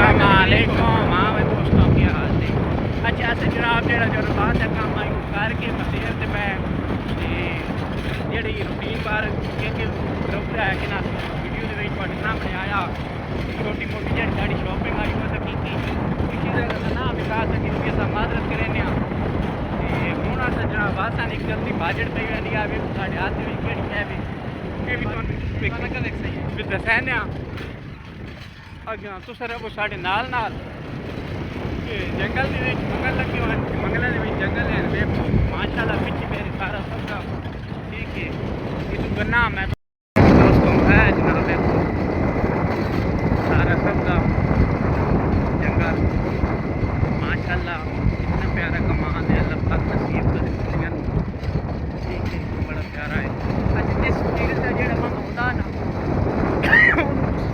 अस्सलामुअलैकुम। हाँ भाई दोस्तों की हाल है। अच्छा अच्छा जनाब जेड़ा जो बात है काम आई करके मसेर ते मैं जेड़ी रूटीन बार क्योंकि ग्रुप है कि ना वीडियो दे विच तुहाडे सामने आया छोटी मोटी जेड़ी साडी शॉपिंग आई वो तो की किसी दा ना विकास की भी असां माजरत करने ते हुण अस जनाब असां एक जल्दी बाजट पे वेंदी आ वे साडे हाथ में केड़ी है वे ये भी तुहानू कदे सही है दसने अगर तुस रहो साढ़े नाल नाल जंगल मंगल लगे हुए मंगल जंगल है देखो माशाल्लाह पिछे मेरे सारा सबका ठीक है ये तो गन्ना मैं दोस्तों है जनाब देखो सारा सबका जंगल माशाल्लाह कितना प्यारा कमान है अल्लाह पाक नसीब करे ठीक है बड़ा प्यारा है अच्छा जिस चीज़ का जेड़ा मन होता ना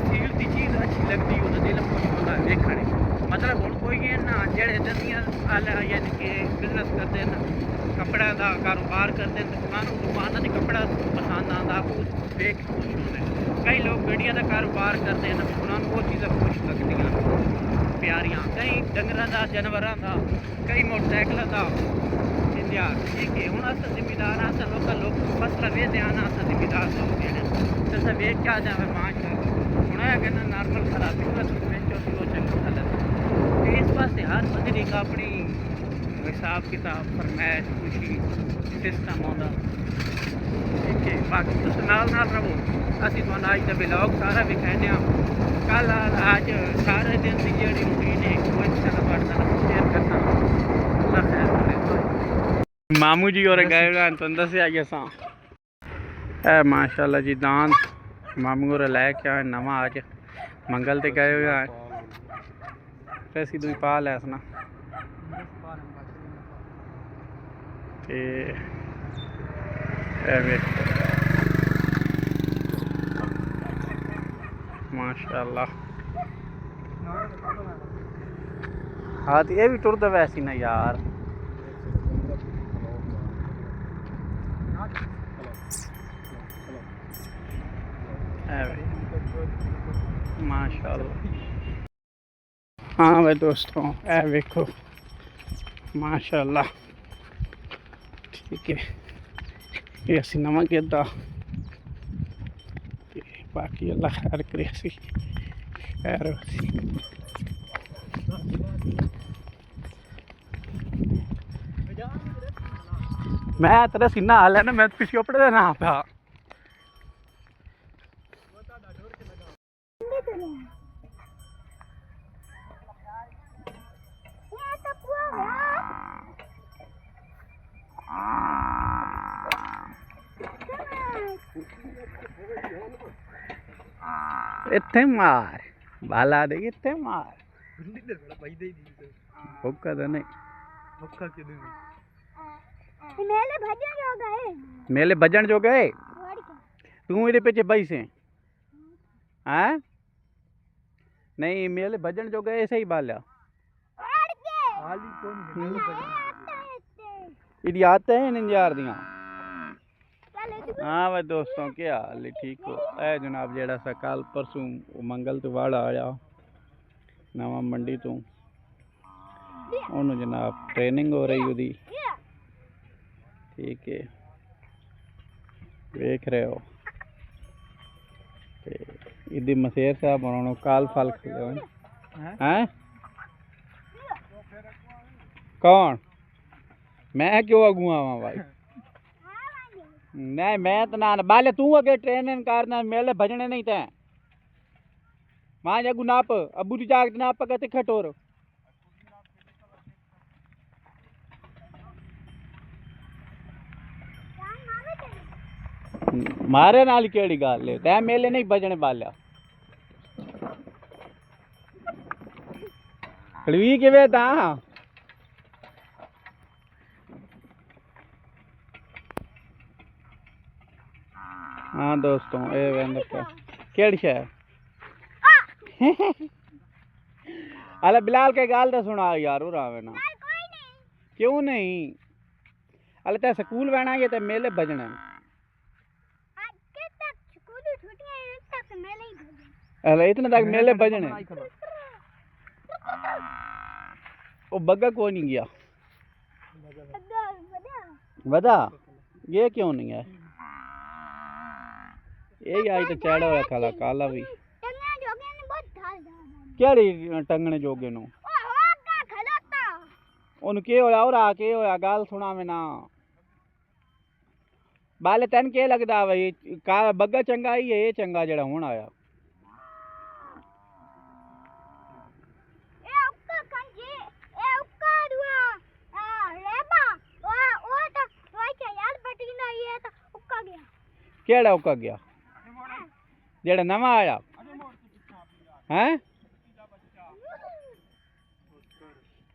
फील की चीज़ अच्छी लगती है दिल खुश होता है देखने मतलब हम कोई है ना जेड़े दुनिया वाले यानी कि बिजनेस करते हैं कपड़ा का कारोबार करते हैं तो दुकान से कपड़ा पसंद आता वो देख खुश होते हैं कई लोग गड्डिया का कारोबार करते हैं उन्होंने वो चीज़ें खुश लगती प्यारियां कई डंगर का जानवरों का कई मोटरसाइकिलों का इंतजार ठीक है हूँ अस जिम्मेदार अस लोग फसल वेचते हैं अस जिम्मेदार लोग जो तो वेच क्या जाए माशा हूँ है ना नॉर्मल खराबी बेचो तो चंगा गलत इस पास हर बंदे की अपनी हिसाब किताब फरमैश खुशी सिस्टम आता ठीक है बाकी तुम नाल रहो असी तो अज का ब्लॉग सारा विखाने कल अज सारे दिन की जी रूटीन है वो इंशाल्लाह शेयर करना अल्लाह खैर करे मामू जी और गए तुम दस आई असा माशाल्लाह जी दान मामू और लैके आए नवा अज मंगल ते गए हुए हैं पैसी दुई पा लै सना ते माशाल्लाह हाँ तो ये भी टुरदा वैसी ना यार माशाल्लाह हाँ भाई दोस्तों ए वेखो माशाल्लाह ठीक है ये असी नवा गेदा बाकी अल्लाह खैर करे असी खैर मैं तेरा सीना हाल है ना मैं पिछले कपड़े ना पा इत्थे मार बाला दे इत्थे मार भुक्का तो नहीं मेले भजन जो गए तू ये पीछे बई से हैं नहीं मेले भजन जो गए ऐसे ही बाल्या इडी आते हैं निंजार दियां हाँ भाई दोस्तों क्या हाल है ठीक हो ए जनाब जेड़ा सा कल परसों मंगल तो वाड़ा आया नवा मंडी तो उन्होंने जनाब ट्रेनिंग हो रही उदी ठीक है देख रहे हो इदी मसेर साहब उन्होंने काल फल खिले हैं कौन मैं क्यों अगू आवा भाई नहीं मैं तो ना बाले तू अगे ट्रेन करना मेले भजने नहीं थे वहां जगू नाप अबू दी जाग नाप कहते खटोर मारे नाल केड़ी गल है तै मेले नहीं भजने बाल्या खड़वी किवे ता हाँ दोस्तों ये वेंद केड़ी शह अले बिलाल के गाल तो सुना यार आवे ना क्यों नहीं अले ते स्कूल बहना ये ते मेले बजने अले इतने तक मेले बजने वो बग्गा क्यों नहीं गया? वदा ये क्यों नहीं है? ये आई तो चैड़ा हुआ काला काला भी केड़ी टंगने जोगे नु ओनु के होया और आके होया गल सुना में ना बाले तन के लगदा भाई का बग्गा चंगा ही है ये चंगा जड़ा हुन आया केड़ा उका गया जेड़ा नवा आया हैं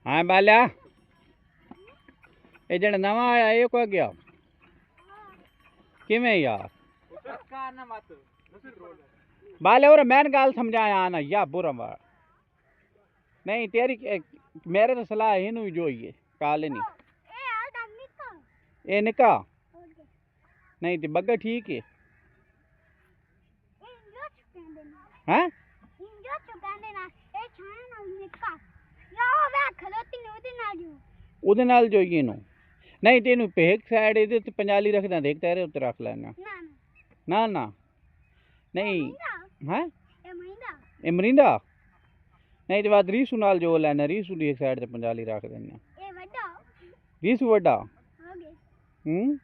हाँ बाल्या ये जेड़ा नवा आया ये उका गया किमें यार बाले और मैंने गाल समझाया ना या बुरा मार नहीं तेरी मेरे तो सलाह ही नहीं जोइए काले नहीं ये निका नहीं तो बग्गा ठीक है हैं ਉਹਦੇ ਨਾਲ ਜੋਈਏ ਨੂੰ ਨਹੀਂ ਤੈਨੂੰ ਪੇਕ ਸਾਈਡ ਇਹਦੇ ਤੇ ਪੰਜਾਲੀ ਰੱਖਦਾ ਦੇਖ ਤੇਰੇ ਉੱਤੇ ਰੱਖ ਲੈਣਾ ਨਾ ਨਾ ਨਹੀਂ ਹੈ ਇਹ ਮਰਿੰਦਾ ਨਹੀਂ ਤੇ ਬਾਅਦ ਰੀਸੂ ਨਾਲ ਜੋ ਲੈਣਾ ਰੀਸੂ ਦੀ ਇੱਕ ਸਾਈਡ ਤੇ ਪੰਜਾਲੀ ਰੱਖ ਦੇਣਾ ਇਹ ਵੱਡਾ ਰੀਸੂ ਵੱਡਾ ਹੂੰ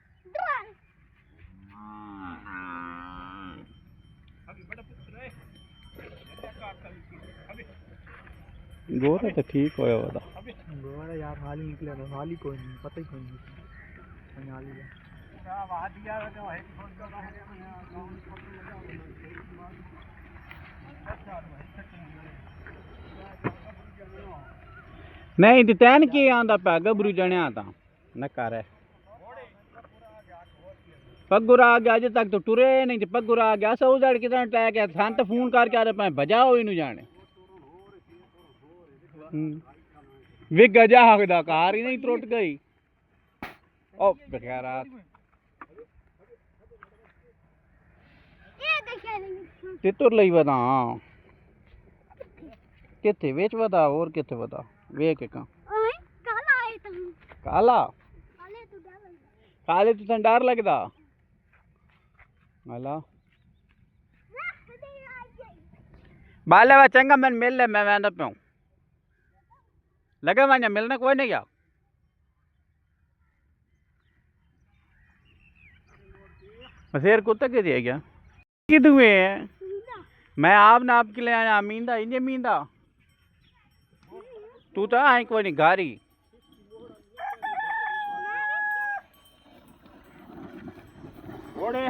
गोरा तो ठीक होया वादा गोरा यार हाल ही निकले तो हाल ही कोई नहीं पता ही कोई नहीं हाल ही आवाज दिया तो है नहीं ते तैन की आंदा पा गबरू जणिया ता न कर पगुरा आ गया अजे तक तो टुरे नहीं ते पगुरा आ गया सौ जड़ कितना टैक है सन तो फोन करके आ रहे पे बजाओ इनू जाने विग गजा हकदा कार ही नहीं त्रुट गई ओ बेचारा तितुर लई वदा किथे वेच वदा और किथे वदा वे के का काला है ता काला काले तो तन डर लगदा मला बाले वा चंगा मैं मिल ले मैं वेंदा पे लगे वहाँ मिलना कोई नहीं गया मसेर कुत्ता के दिया गया किधर हुए हैं मैं आप ना आपके लिए आया मींदा इन्हें मींदा तू तो आई कोई नहीं गारी ओड़े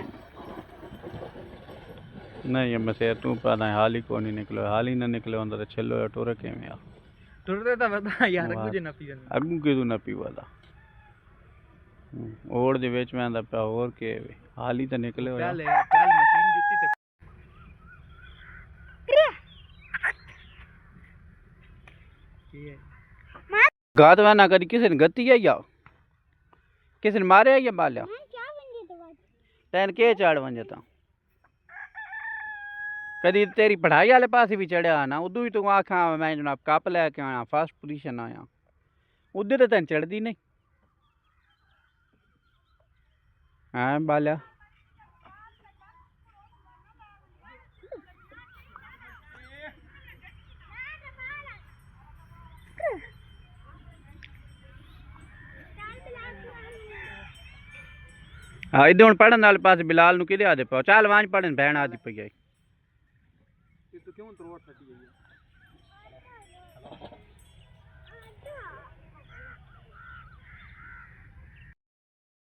नहीं मसेर तू पता हाल ही कोई नहीं निकलो हाल ही ना निकले अंदर चलो टोरे के में टुरते तो बता यार अगू जे ना पी अगू किदू ना पीवादा ओड़ दे विच में आंदा पिया और के हाल ही तो निकले होया पहले मशीन जुत्ती ते गात वाना कदी किसी ने गति है या किसी ने मारे या बाल्या तैन के चढ़ वंजता कदी तेरी पढ़ाई वाले पास भी चढ़िया ना उदू ही तू आखा मैं जनाब कप लैके आया फर्स्ट पोजीशन आया उधर तो तेन चढ़ती नहीं हैं बाल्या हाँ इधर हूँ पढ़न वाले पास बिलाल नू किदे आदे पाओ चल वांज पढ़न बहन आदि पई आई तो क्यों त्रोट फटी गई